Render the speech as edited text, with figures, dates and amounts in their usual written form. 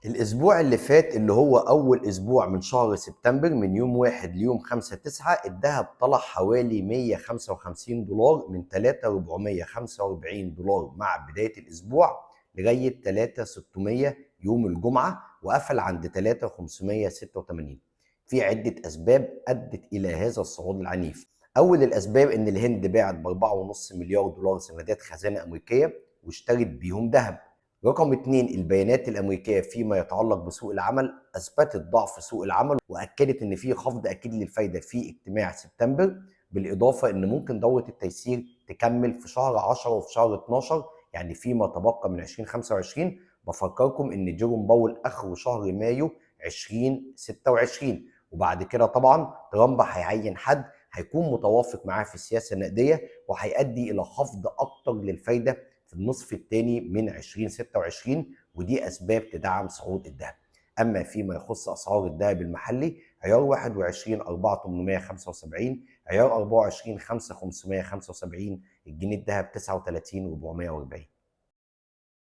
الأسبوع اللي فات اللي هو أول أسبوع من شهر سبتمبر من يوم 1 ليوم 5/9 الذهب طلع حوالي $155 من 3,445 دولار مع بداية الأسبوع لغاية 3,600 يوم الجمعة، وقفل عند 3,586. في عدة أسباب أدت إلى هذا الصعود العنيف. أول الأسباب إن الهند باعت ب4.5 مليار دولار سندات خزانة أمريكية واشترت بيهم ذهب. رقم 2، البيانات الأمريكية فيما يتعلق بسوق العمل أثبتت ضعف سوق العمل، وأكدت إن في خفض أكيد للفايدة في اجتماع سبتمبر، بالإضافة إن ممكن دورة التيسير تكمل في شهر 10 وفي شهر 12، يعني فيما تبقى من 2025. بفكركم إن جيروم باول آخره شهر مايو 2026، وبعد كده طبعا ترامب هيعين حد هيكون متوافق معاه في السياسة النقدية، وهيؤدي إلى خفض أكتر للفايدة في النصف الثاني من 2026، ودي أسباب تدعم صعود الذهب. أما فيما يخص أسعار الذهب المحلي، عيار 21 4875، عيار 24 5575، الجنيه الذهب 39,440.